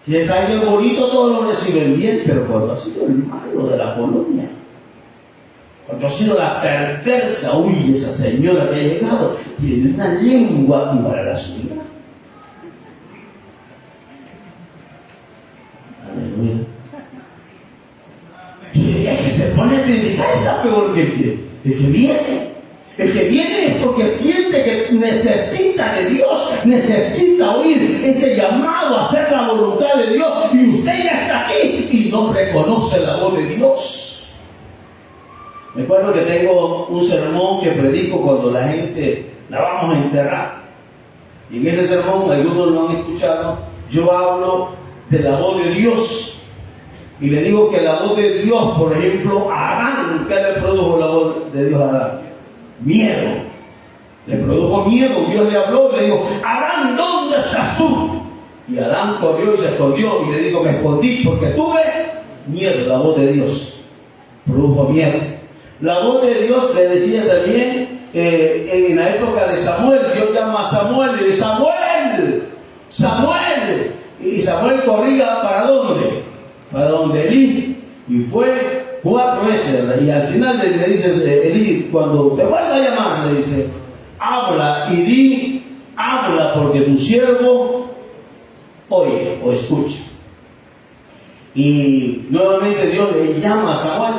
Speaker 1: Si es alguien bonito, todos lo reciben bien, pero cuando ha sido el malo de la colonia, cuando ha sido la perversa, uy, esa señora que ha llegado, tiene una lengua igual a la suya. Aleluya. El que se pone a predicar está peor que el que viene. El que viene es porque siente que necesita de Dios, necesita oír ese llamado a hacer la voluntad de Dios, y usted ya está aquí y no reconoce la voz de Dios. Me acuerdo que tengo un sermón que predico cuando la gente la vamos a enterrar, y en ese sermón, algunos lo han escuchado, yo hablo de la voz de Dios, y le digo que la voz de Dios, por ejemplo, a Adán Adán, ¿qué le produjo la voz de Dios a Adán? Miedo. Le produjo miedo. Dios le habló y le dijo: Adán, ¿dónde estás tú? Y Adán corrió y se escondió y le dijo: me escondí porque tuve miedo. La voz de Dios produjo miedo. La voz de Dios le decía también, en la época de Samuel, Dios llama a Samuel y dice: Samuel, Samuel. Y Samuel corría ¿para dónde? Para donde Elí. Y fue 4 veces. Y al final le dice Elí, cuando te vuelva a llamar, le dice: habla y di, habla, porque tu siervo oye o escucha. Y nuevamente Dios le llama a Samuel.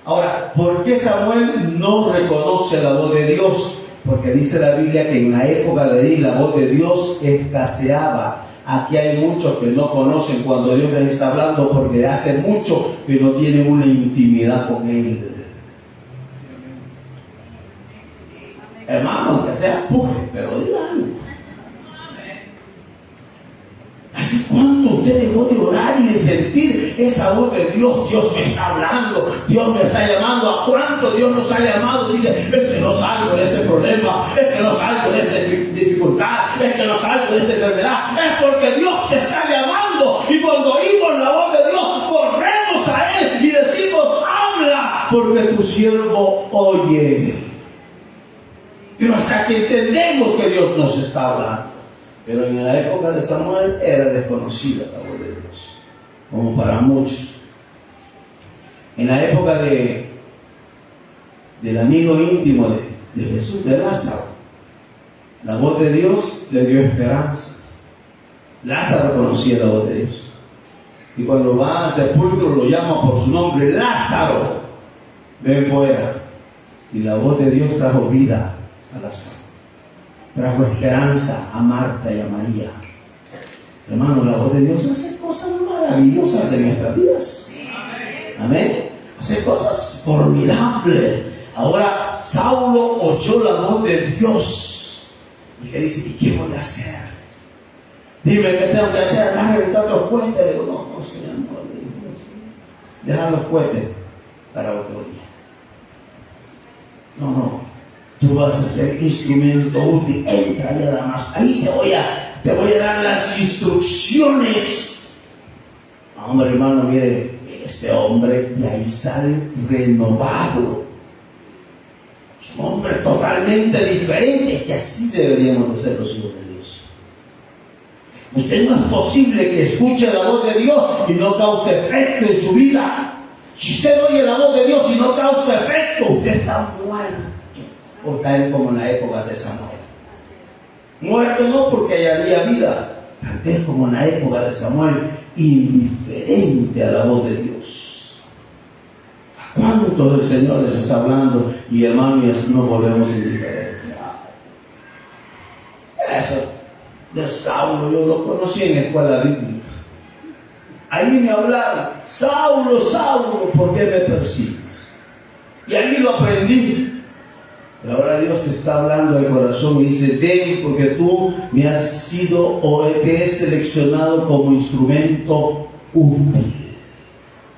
Speaker 1: Ahora, ¿por qué Samuel no reconoce la voz de Dios? Porque dice la Biblia que en la época de Elí la voz de Dios escaseaba. Aquí hay muchos que no conocen cuando Dios les está hablando, porque hace mucho que no tienen una intimidad con Él. Hermano, que sea puje, pero digan: ¿hace cuánto usted dejó de orar y de sentir esa voz de Dios? Dios me está hablando, Dios me está llamando. ¿A cuánto Dios nos ha llamado? Dice: es que no salgo de este problema, es que no salgo de esta dificultad, es que no salgo de esta enfermedad. Es porque Dios te está llamando. Y cuando oímos la voz de Dios, corremos a Él y decimos: habla, porque tu siervo oye. Pero hasta que entendemos que Dios nos está hablando. Pero en la época de Samuel era desconocida la voz de Dios, como para muchos. En la época del amigo íntimo de Jesús, de Lázaro, la voz de Dios le dio esperanzas. Lázaro conocía la voz de Dios. Y cuando va al sepulcro lo llama por su nombre: Lázaro, ven fuera. Y la voz de Dios trajo vida a Lázaro. Trajo esperanza a Marta y a María. Hermano, la voz de Dios hace cosas maravillosas en nuestras vidas. Amén. Hace cosas formidables. Ahora Saulo oyó la voz de Dios y le dice: ¿y qué voy a hacer? Dime qué tengo que hacer. ¿Vas a reventar otros cohetes? Le digo: no, Señor, no. Le digo: deja los cohetes para otro día. No. Tú vas a ser instrumento útil. Entra ya nada más. Ahí te voy a dar las instrucciones. Hombre, hermano, mire, este hombre de ahí sale renovado. Es un hombre totalmente diferente. Es que así deberíamos de ser los hijos de Dios. Usted no es posible que escuche la voz de Dios y no cause efecto en su vida. Si usted oye la voz de Dios y no causa efecto, usted está muerto. O tal como en la época de Samuel. Muerto no porque haría vida, tal vez como en la época de Samuel, indiferente a la voz de Dios. ¿A cuántos el Señor les está hablando? Y hermano, y así nos volvemos indiferentes. Eso de Saulo yo lo conocí en la escuela bíblica. Ahí me hablaron: Saulo, Saulo, ¿por qué me persigues? Y ahí lo aprendí. Pero ahora Dios te está hablando al corazón y dice: ven, porque tú me has sido o te he seleccionado como instrumento útil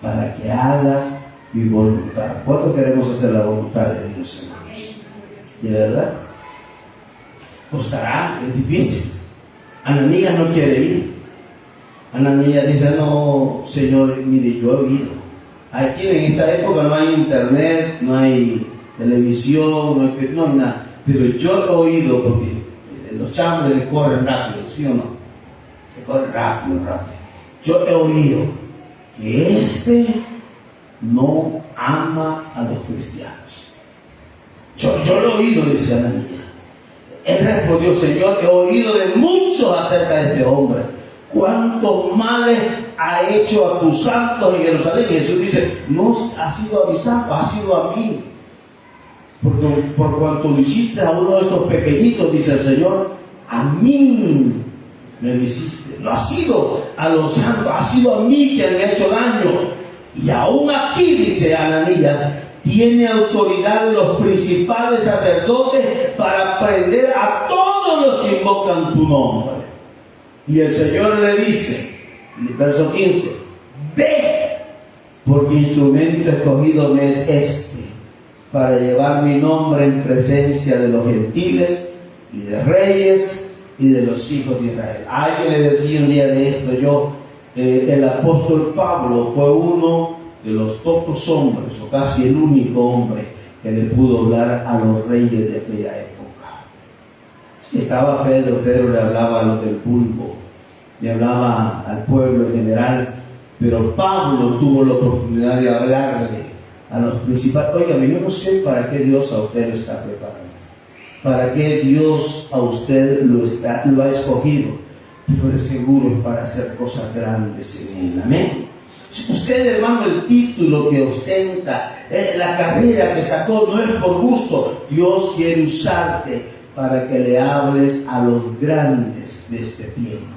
Speaker 1: para que hagas mi voluntad. ¿Cuánto queremos hacer la voluntad de Dios, hermanos? ¿De verdad? Costará, es difícil. Ananías no quiere ir. Ananías dice: no, Señor, mire, yo he oído. Aquí en esta época no hay internet, no hay televisión, no hay nada. Pero yo lo he oído, porque los chambres corren rápido, ¿sí o no? Se corren rápido. Yo he oído que este no ama a los cristianos. Yo lo he oído, dice Ananías. Él respondió: Señor, he oído de muchos acerca de este hombre. ¿Cuántos males ha hecho a tus santos en Jerusalén? Y Jesús dice: no ha sido a mis santos, ha sido a mí. Por cuanto lo hiciste a uno de estos pequeñitos, dice el Señor, a mí me lo hiciste. No ha sido a los santos, ha sido a mí que me ha hecho daño. Y aún aquí, dice Ananías, tiene autoridad los principales sacerdotes para prender a todos los que invocan tu nombre. Y el Señor le dice, en el verso 15: ve, porque instrumento escogido me es este, para llevar mi nombre en presencia de los gentiles y de reyes y de los hijos de Israel. Alguien le decía un día de esto, el apóstol Pablo fue uno de los pocos hombres, o casi el único hombre, que le pudo hablar a los reyes de aquella época. Estaba Pedro le hablaba a los del vulgo, le hablaba al pueblo en general, pero Pablo tuvo la oportunidad de hablarle a los principales. Óigame, yo no sé para qué Dios a usted lo está preparando, para qué Dios a usted lo ha escogido, pero de seguro es para hacer cosas grandes en él. Amén. Usted, hermano, el título que ostenta, la carrera que sacó, no es por gusto. Dios quiere usarte para que le hables a los grandes de este tiempo.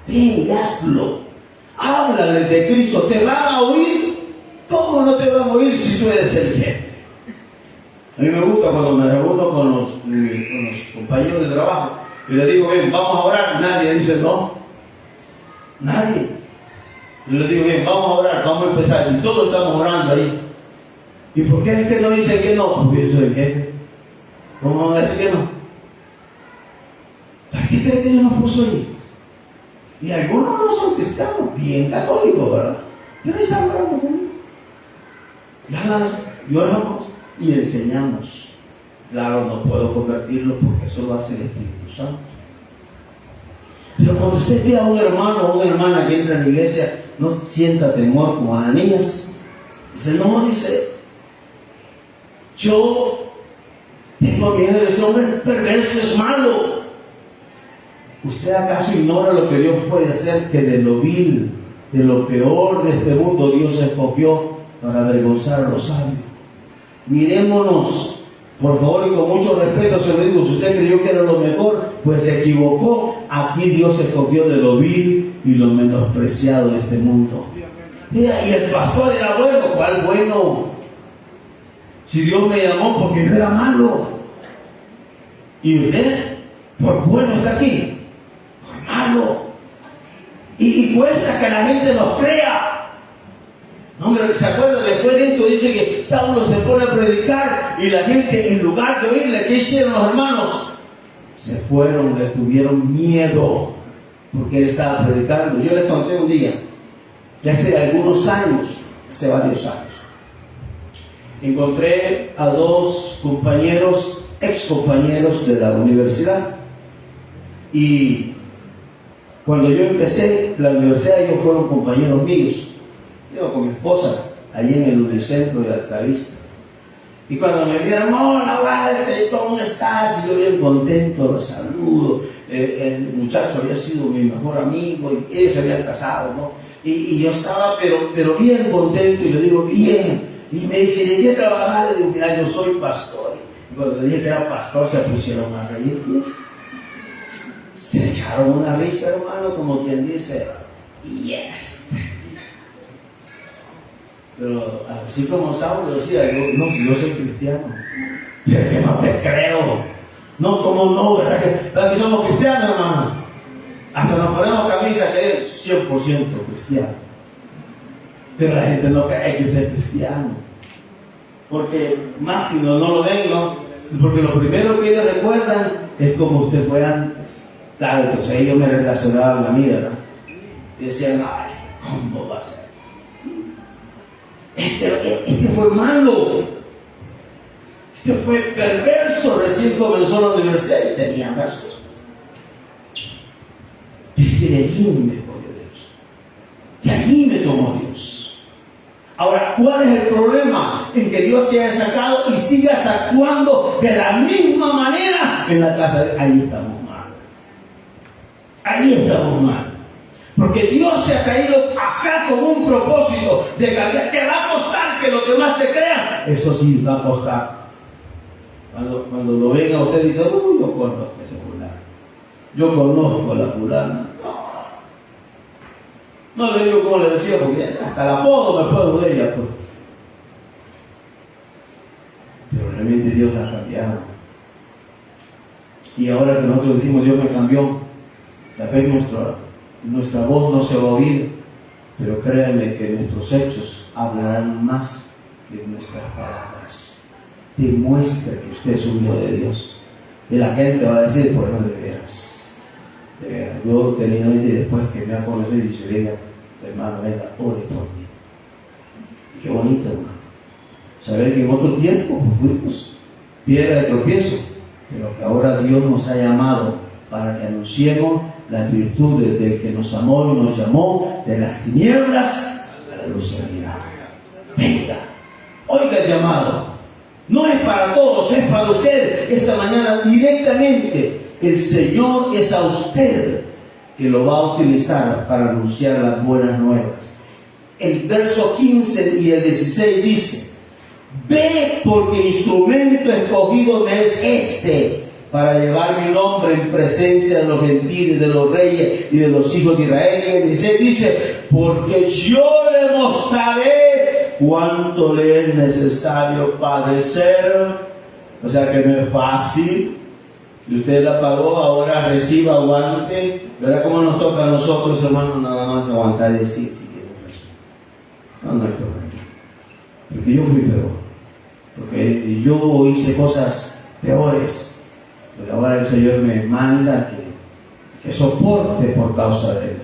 Speaker 1: Ven y hazlo. Háblales de Cristo. ¿Te van a oír? ¿Cómo no te van a oír si tú eres el jefe? A mí me gusta cuando me reúno con los compañeros de trabajo y les digo, bien, vamos a orar. Nadie dice no. Nadie. Yo les digo, bien, vamos a orar, vamos a empezar. Y todos estamos orando ahí. ¿Y por qué es que no dicen que no? Porque yo soy el jefe. ¿Cómo van a decir que no? ¿Para qué crees que yo no puso ahí? Y algunos no son cristianos, bien católicos, ¿verdad? Pero están orando conmigo. Y oramos y enseñamos. Claro, no puedo convertirlo porque eso lo hace el Espíritu Santo. Pero cuando usted ve a un hermano o una hermana que entra en la iglesia, no sienta temor como Ananías. Dice, yo tengo miedo de ese hombre perverso, es malo. ¿Usted acaso ignora lo que Dios puede hacer? Que de lo vil, de lo peor de este mundo, Dios escogió para avergonzar a los sabios. Mirémonos. Por favor, y con mucho respeto se lo digo, si usted creyó que era lo mejor, pues se equivocó. Aquí Dios escogió de lo vil y lo menospreciado de este mundo. Mira, y el pastor era bueno. ¿Cuál bueno? Si Dios me llamó porque yo era malo. ¿Y usted? Por bueno está aquí. Por malo. Y cuesta que la gente nos crea. No, hombre, ¿se acuerdan? Después de esto dice que Saulo se pone a predicar y la gente, en lugar de oírle, ¿qué hicieron los hermanos? Se fueron, le tuvieron miedo porque él estaba predicando. Yo les conté un día que hace algunos años, hace varios años, encontré a dos compañeros, ex compañeros de la universidad, y cuando yo empecé la universidad ellos fueron compañeros míos. Yo con mi esposa, allí en el Unicentro de Altavista. Y cuando me vieron, hola, Walter, ¿cómo estás? Y yo bien contento, los saludo. El muchacho había sido mi mejor amigo y ellos se habían casado, ¿no? Y yo estaba, pero bien contento y le digo, bien. Y me dice, ¿de qué trabajar? Le digo, mira, yo soy pastor. Y cuando le dije que era pastor, se pusieron a reír. Se echaron una risa, hermano, como quien dice, yes. Pero así como Saulo decía, si yo soy cristiano, pero que no te creo. No, ¿cómo no? ¿Verdad que somos cristianos, hermano? Hasta nos ponemos camisa que es 100% cristiano. Pero la gente no cree que usted es cristiano. Porque más si no lo ven, ¿no? Porque lo primero que ellos recuerdan es como usted fue antes. Claro, entonces ellos me relacionaban a mí, ¿verdad? Y decían, ay, ¿cómo va a ser? Este fue malo, este fue perverso, recién comenzó la universidad y tenía razón. Pero de allí me escogió Dios, de allí me tomó Dios. Ahora, ¿cuál es el problema? En que Dios te haya sacado y sigas actuando de la misma manera en la casa de... Ahí estamos mal. Ahí estamos mal. Porque Dios te ha traído acá con un propósito de cambiar. Te va a costar que los demás te crean. Eso sí, va a costar. Cuando lo ven a usted, dice, yo conozco a ese fulano. Yo conozco a la fulana. No le digo como le decía, porque hasta el apodo me puedo de ella. Pues. Pero realmente Dios la ha cambiado. Y ahora que nosotros decimos, Dios me cambió, tal vez nuestra voz no se va a oír, pero créanme que nuestros hechos hablarán más que nuestras palabras. Demuestre que usted es un hijo de Dios. Y la gente va a decir, pues no, de veras. Yo he tenido gente después que me ha conocido y dice, venga, hermano, venga, ore por mí. Y qué bonito, hermano. Saber que en otro tiempo fuimos piedra de tropiezo, pero que ahora Dios nos ha llamado para que anunciemos las virtudes del que nos amó y nos llamó de las tinieblas a la luz admirable. Venga, oiga el llamado. No es para todos, es para usted. Esta mañana directamente el Señor es a usted que lo va a utilizar para anunciar las buenas nuevas. El verso 15 y el 16 dice: ve, porque instrumento escogido me es este, para llevar mi nombre en presencia de los gentiles, de los reyes y de los hijos de Israel. Y el 16 dice: porque yo le mostraré cuánto le es necesario padecer. O sea que no es fácil. Y usted la pagó, ahora reciba, aguante. ¿Verdad cómo nos toca a nosotros, hermanos, nada más aguantar y decir, sí, tiene razón? No hay problema. Porque yo fui peor. Porque yo hice cosas peores. Pero ahora el Señor me manda que soporte por causa de Él.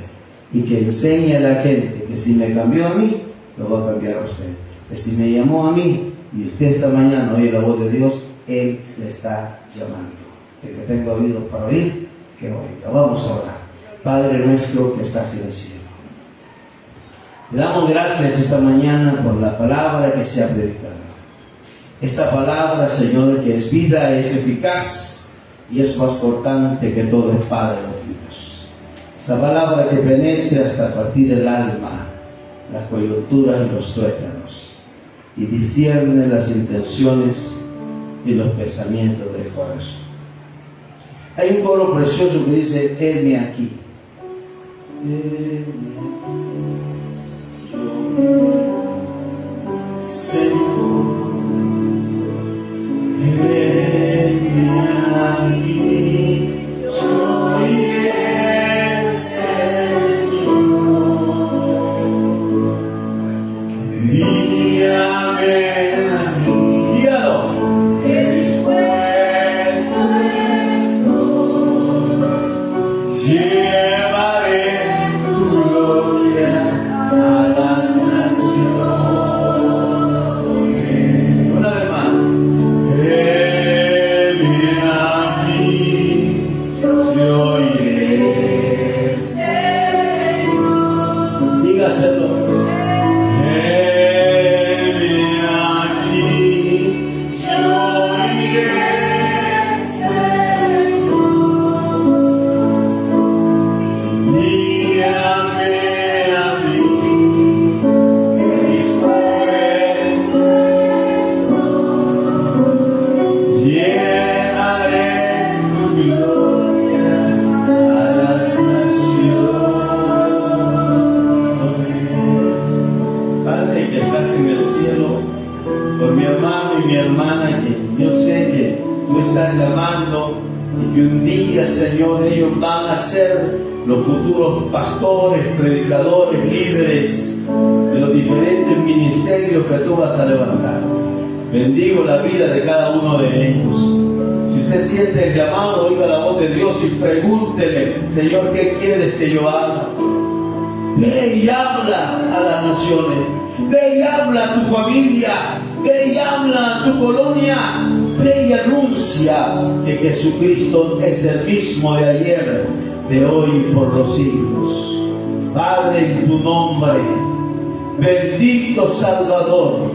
Speaker 1: Y que enseñe a la gente que si me cambió a mí, lo va a cambiar a usted. Que si me llamó a mí y usted esta mañana oye la voz de Dios, Él le está llamando. El que tenga oídos para oír, que oiga. Vamos a orar. Padre nuestro que estás en el cielo, te damos gracias esta mañana por la palabra que se ha predicado. Esta palabra, Señor, que es vida, es eficaz y es más cortante que toda espada de los filos. Esta palabra que penetre hasta partir el alma, las coyunturas y los tuétanos, y discierne las intenciones y los pensamientos del corazón. Hay un coro precioso que dice: heme aquí. Heme aquí, yo, Señor. Heme aquí, soy el Señor. Envíame a mí. Dígalo. Que dispuesto estoy. Llevaré tu gloria a las naciones. Una vez más. Heme aquí, yo iré. Dígaselo. Heme aquí, yo iré, Señor. Envíame a mí, Cristo es. Llenaré tu gloria a las naciones. Padre que estás en el cielo, por mi hermano y mi hermana, que yo sé que tú estás llamando y que un día, Señor, ellos van a ser los futuros pastores, predicadores, líderes de los diferentes ministerios que tú vas a levantar. Bendigo la vida de cada uno de ellos. Si usted siente el llamado, oiga la voz de Dios y pregúntele: Señor, ¿qué quieres que yo haga? Ve y habla a las naciones. Ve y habla a tu familia. Ve y habla a tu colonia. Ve y anuncia que Jesucristo es el mismo de ayer, de hoy y por los siglos. Padre, en tu nombre, bendito Salvador,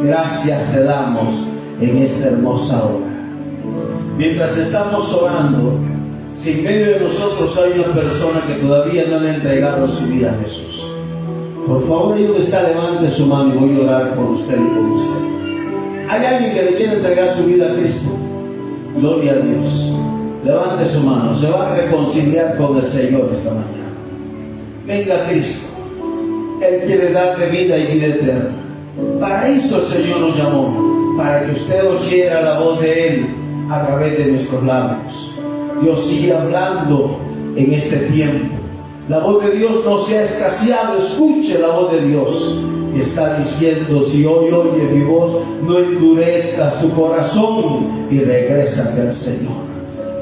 Speaker 1: gracias te damos en esta hermosa hora. Mientras estamos orando, si en medio de nosotros hay una persona que todavía no le ha entregado su vida a Jesús, por favor, ahí donde está, levante su mano y voy a orar por usted y por usted. ¿Hay alguien que le quiere entregar su vida a Cristo? Gloria a Dios. Levante su mano. Se va a reconciliar con el Señor esta mañana. Venga a Cristo. Él quiere darle vida y vida eterna. Para eso el Señor nos llamó, para que usted oyera la voz de Él a través de nuestros labios. Dios sigue hablando en este tiempo. La voz de Dios no se ha escaseado. Escuche la voz de Dios que está diciendo: si hoy oye mi voz, no endurezcas tu corazón y regrésate al Señor.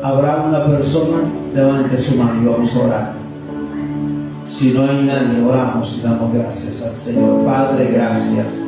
Speaker 1: ¿Habrá una persona? Levante su mano y vamos a orar. Si no hay nadie, oramos y damos gracias al Señor. Padre, gracias.